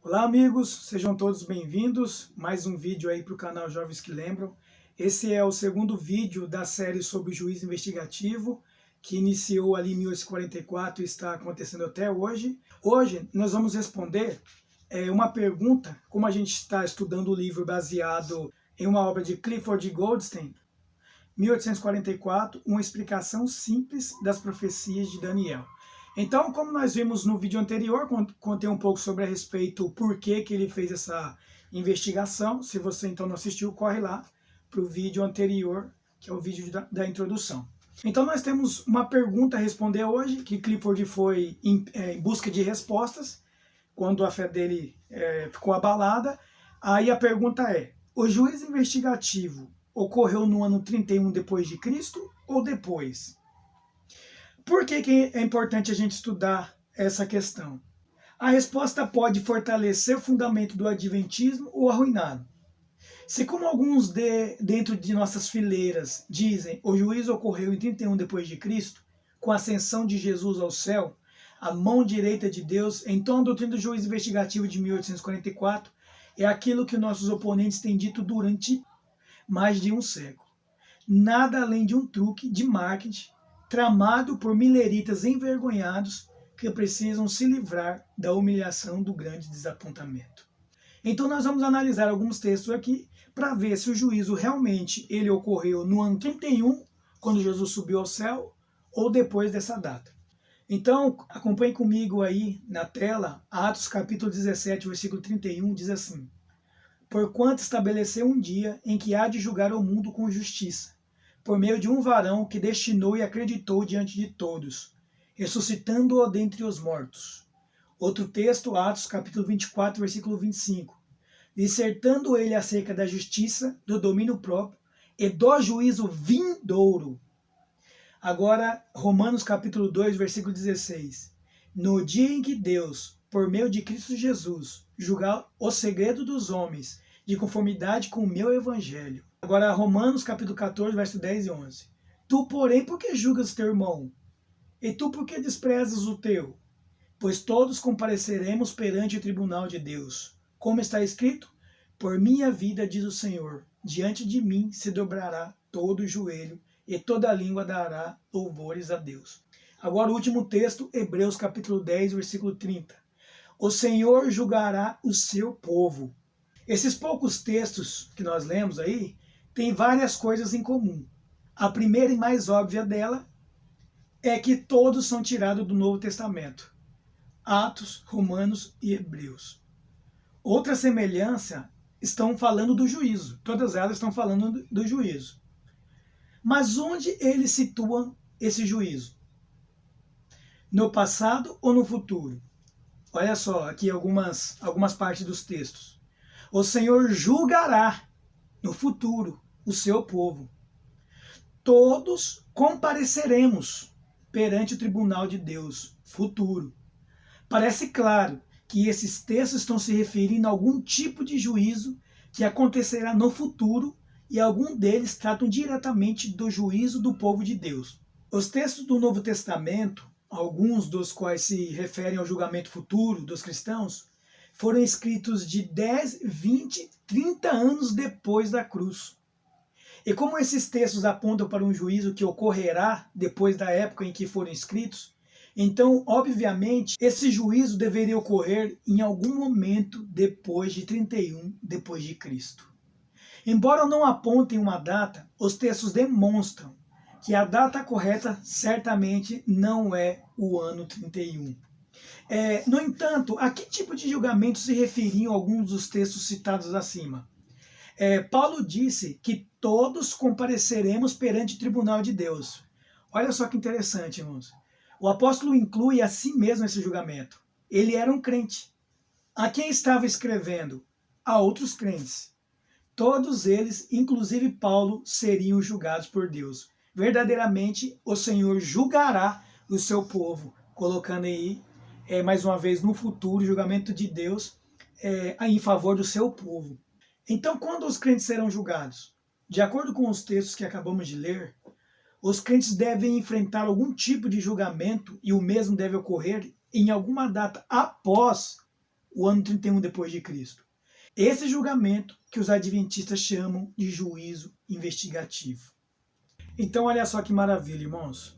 Olá amigos, sejam todos bem-vindos, mais um vídeo aí para o canal Jovens que Lembram. Esse é o segundo vídeo da série sobre o juiz investigativo, que iniciou ali em 1844 e está acontecendo até hoje. Hoje nós vamos responder uma pergunta, como a gente está estudando o livro baseado em uma obra de Clifford Goldstein, 1844, uma explicação simples das profecias de Daniel. Então, como nós vimos no vídeo anterior, contei um pouco sobre a respeito por que ele fez essa investigação. Se você então não assistiu, corre lá para o vídeo anterior, que é o vídeo da introdução. Então nós temos uma pergunta a responder hoje, que Clifford foi em busca de respostas, quando a fé dele ficou abalada. Aí a pergunta é: o juízo investigativo ocorreu no ano 31 depois de Cristo ou depois? Por que é importante a gente estudar essa questão? A resposta pode fortalecer o fundamento do adventismo ou arruiná-lo. Se, como alguns dentro de nossas fileiras dizem, o juízo ocorreu em 31 depois de Cristo, com a ascensão de Jesus ao céu, a mão direita de Deus, então a doutrina do juízo investigativo de 1844 é aquilo que nossos oponentes têm dito durante mais de um século. Nada além de um truque de marketing tramado por mileritas envergonhados que precisam se livrar da humilhação do grande desapontamento. Então nós vamos analisar alguns textos aqui para ver se o juízo realmente ele ocorreu no ano 31, quando Jesus subiu ao céu, ou depois dessa data. Então acompanhe comigo aí na tela, Atos capítulo 17, versículo 31, diz assim: porquanto estabeleceu um dia em que há de julgar o mundo com justiça, por meio de um varão que destinou e acreditou diante de todos, ressuscitando-o dentre os mortos. Outro texto, Atos capítulo 24, versículo 25. Dissertando ele acerca da justiça, do domínio próprio e do juízo vindouro. Agora, Romanos capítulo 2, versículo 16. No dia em que Deus, por meio de Cristo Jesus, julgar o segredo dos homens, de conformidade com o meu evangelho. Agora, Romanos capítulo 14, verso 10 e 11. Tu, porém, por que julgas teu irmão? E tu, por que desprezas o teu? Pois todos compareceremos perante o tribunal de Deus. Como está escrito? Por minha vida, diz o Senhor, diante de mim se dobrará todo o joelho, e toda língua dará louvores a Deus. Agora o último texto, Hebreus capítulo 10, versículo 30. O Senhor julgará o seu povo. Esses poucos textos que nós lemos aí, têm várias coisas em comum. A primeira e mais óbvia dela é que todos são tirados do Novo Testamento. Atos, Romanos e Hebreus. Outra semelhança estão falando do juízo. Todas elas estão falando do juízo. Mas onde eles situam esse juízo? No passado ou no futuro? Olha só, aqui algumas partes dos textos. O Senhor julgará no futuro o seu povo. Todos compareceremos perante o tribunal de Deus, futuro. Parece claro que esses textos estão se referindo a algum tipo de juízo que acontecerá no futuro, e alguns deles tratam diretamente do juízo do povo de Deus. Os textos do Novo Testamento, alguns dos quais se referem ao julgamento futuro dos cristãos, foram escritos de 10, 20, 30 anos depois da cruz. E como esses textos apontam para um juízo que ocorrerá depois da época em que foram escritos, então, obviamente, esse juízo deveria ocorrer em algum momento depois de 31 depois de Cristo. Embora não apontem uma data, os textos demonstram que a data correta certamente não é o ano 31. No entanto, a que tipo de julgamento se referiam alguns dos textos citados acima? Paulo disse que todos compareceremos perante o tribunal de Deus. Olha só que interessante, irmãos. O apóstolo inclui a si mesmo nesse julgamento. Ele era um crente. A quem estava escrevendo? A outros crentes. Todos eles, inclusive Paulo, seriam julgados por Deus. Verdadeiramente, o Senhor julgará o seu povo, colocando aí, mais uma vez, no futuro, o julgamento de Deus em favor do seu povo. Então, quando os crentes serão julgados? De acordo com os textos que acabamos de ler, os crentes devem enfrentar algum tipo de julgamento, e o mesmo deve ocorrer em alguma data após o ano 31 depois de Cristo. Esse julgamento que os adventistas chamam de juízo investigativo. Então, olha só que maravilha, irmãos.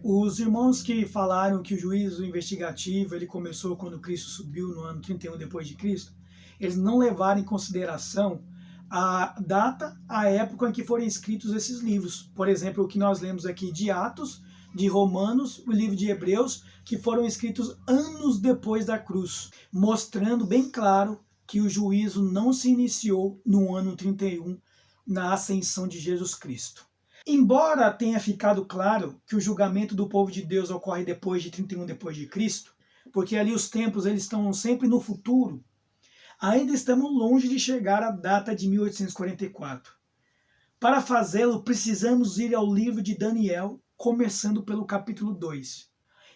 Os irmãos que falaram que o juízo investigativo ele começou quando Cristo subiu no ano 31 depois de Cristo, eles não levaram em consideração a data, a época em que foram escritos esses livros. Por exemplo, o que nós lemos aqui de Atos, de Romanos, o livro de Hebreus, que foram escritos anos depois da cruz, mostrando bem claro que o juízo não se iniciou no ano 31, na ascensão de Jesus Cristo. Embora tenha ficado claro que o julgamento do povo de Deus ocorre depois de 31 depois de Cristo, porque ali os tempos eles estão sempre no futuro, ainda estamos longe de chegar à data de 1844. Para fazê-lo, precisamos ir ao livro de Daniel, começando pelo capítulo 2.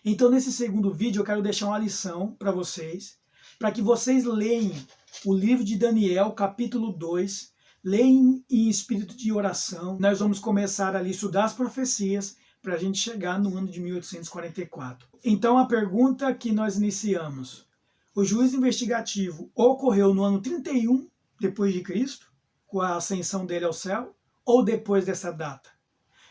Então, nesse segundo vídeo, eu quero deixar uma lição para que vocês leiam o livro de Daniel, capítulo 2, leiam em espírito de oração. Nós vamos começar ali a estudar as profecias para a gente chegar no ano de 1844. Então, a pergunta que nós iniciamos: o juízo investigativo ocorreu no ano 31 depois de Cristo, com a ascensão dele ao céu, ou depois dessa data?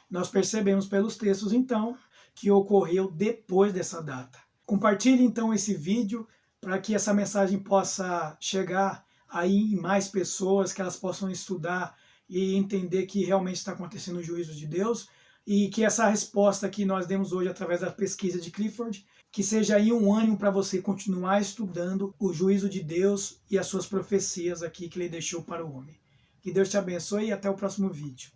Nós percebemos pelos textos, então, que ocorreu depois dessa data. Compartilhe, então, esse vídeo para que essa mensagem possa chegar aí em mais pessoas, que elas possam estudar e entender que realmente está acontecendo o juízo de Deus e que essa resposta que nós demos hoje através da pesquisa de Clifford, que seja aí um ânimo para você continuar estudando o juízo de Deus e as suas profecias aqui que ele deixou para o homem. Que Deus te abençoe e até o próximo vídeo.